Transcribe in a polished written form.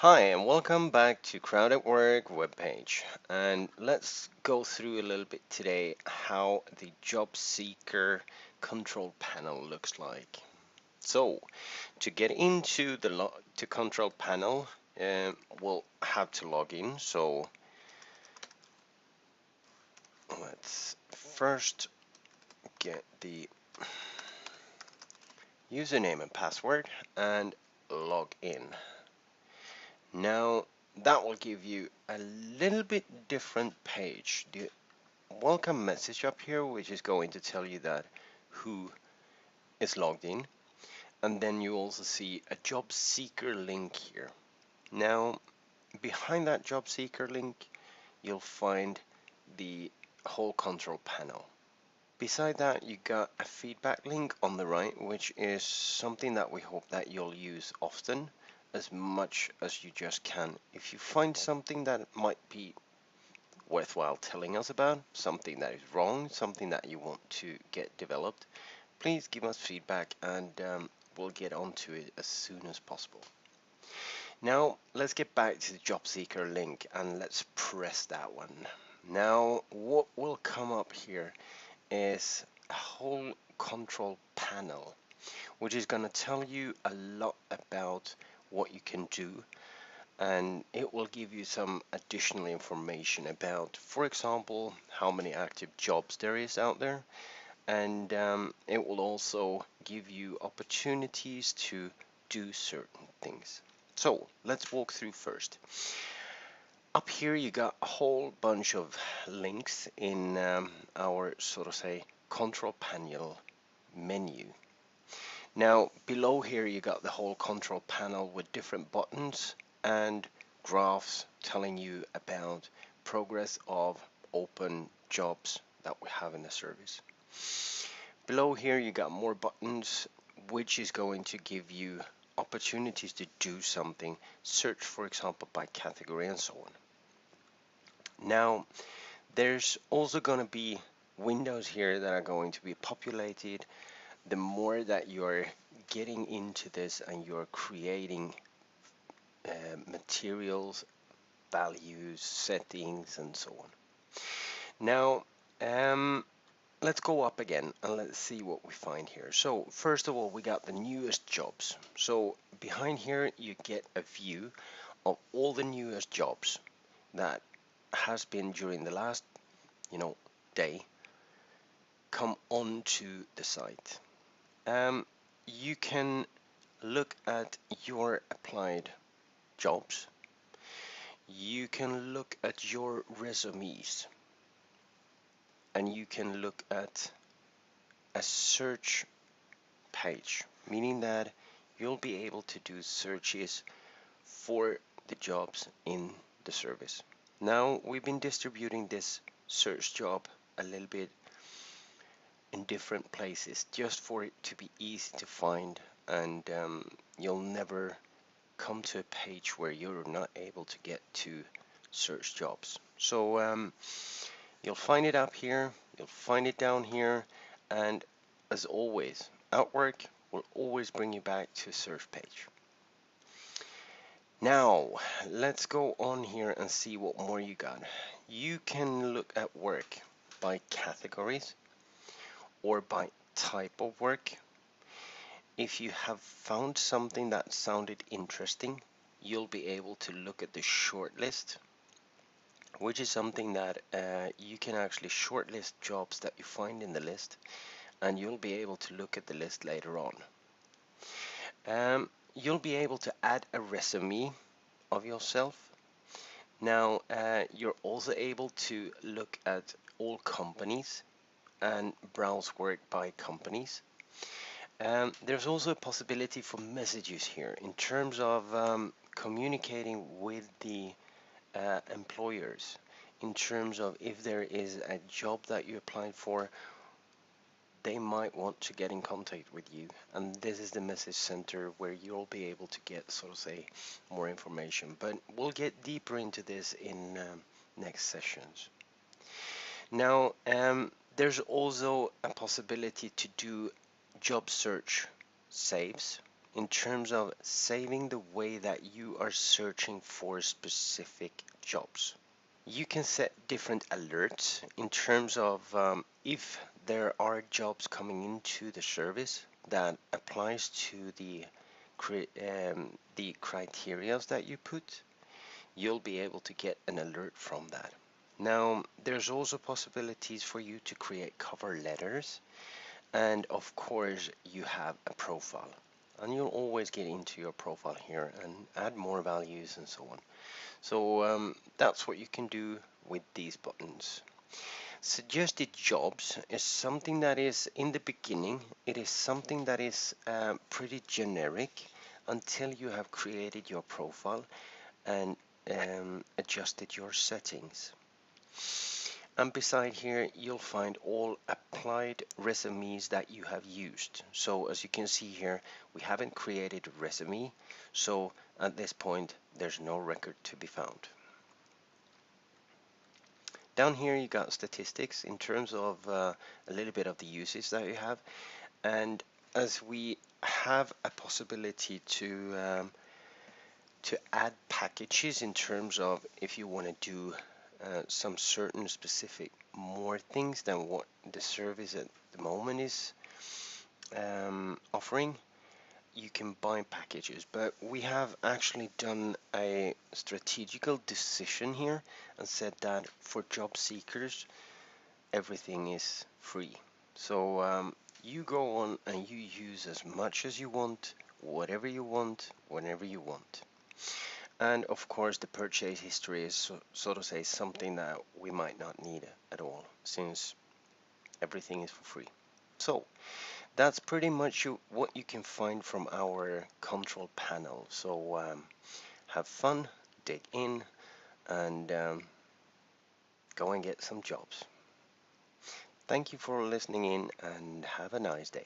Hi and welcome back to Crowd at Work webpage, and let's go through a little bit today how the job seeker control panel looks like. So to get into the control panel, we'll have to log in. So let's first get the username and password and log in. Now that will give you a little bit different page. The welcome message up here, which is going to tell you that who is logged in, and then you also see a job seeker link here. Now behind that job seeker link you'll find the whole control panel. Beside that you got a feedback link on the right, which is something that we hope that you'll use often, as much as you just can. If you find something that might be worthwhile telling us about, something that is wrong, something that you want to get developed, please give us feedback and we'll get onto it as soon as possible. Now let's get back to the job seeker link and let's press that one. Now what will come up here is a whole control panel, which is going to tell you a lot about what you can do, and it will give you some additional information about, for example, how many active jobs there is out there, and it will also give you opportunities to do certain things. So let's walk through first. Up here you got a whole bunch of links in our, so to say, control panel menu. Now below here you got the whole control panel with different buttons and graphs telling you about progress of open jobs that we have in the service. Below here you got more buttons, which is going to give you opportunities to do something, search for example by category and so on. Now there's also going to be windows here that are going to be populated the more that you're getting into this and you're creating materials, values, settings, and so on. Now, let's go up again and let's see what we find here. So first of all, we got the newest jobs. So behind here, you get a view of all the newest jobs that has been during the last, day come onto the site. You can look at your applied jobs. You can look at your resumes, and you can look at a search page, meaning that you'll be able to do searches for the jobs in the service. Now we've been distributing this search job a little bit in different places just for it to be easy to find, and you'll never come to a page where you're not able to get to search jobs. So you'll find it up here, you'll find it down here, and as always, Outwork will always bring you back to search page. Now let's go on here and see what more you got. You can look at work by categories or by type of work. If you have found something that sounded interesting, you'll be able to look at the shortlist, which is something that you can actually shortlist jobs that you find in the list, and you'll be able to look at the list later on. You'll be able to add a resume of yourself. Now you're also able to look at all companies and browse work by companies. There's also a possibility for messages here in terms of communicating with the employers, in terms of if there is a job that you applied for, they might want to get in contact with you, and this is the message center where you'll be able to get, so to say, more information, but we'll get deeper into this in next sessions. Now there's also a possibility to do job search saves in terms of saving the way that you are searching for specific jobs. You can set different alerts in terms of if there are jobs coming into the service that applies to the criteria that you put, you'll be able to get an alert from that. Now, there's also possibilities for you to create cover letters, and of course, you have a profile. And you'll always get into your profile here and add more values and so on. So that's what you can do with these buttons. Suggested jobs is something that is in the beginning, it is something that is pretty generic until you have created your profile and adjusted your settings. And beside here, you'll find all applied resumes that you have used. So as you can see here, we haven't created a resume. So at this point, there's no record to be found. Down here, you got statistics in terms of a little bit of the usage that you have. And as we have a possibility to add packages in terms of if you want to do some certain specific more things than what the service at the moment is offering, you can buy packages. But we have actually done a strategical decision here and said that for job seekers, everything is free. So you go on and you use as much as you want, whatever you want, whenever you want. And of course, the purchase history is so to say something that we might not need at all, since everything is for free. So that's pretty much what you can find from our control panel. So have fun, dig in, and go and get some jobs. Thank you for listening in and have a nice day.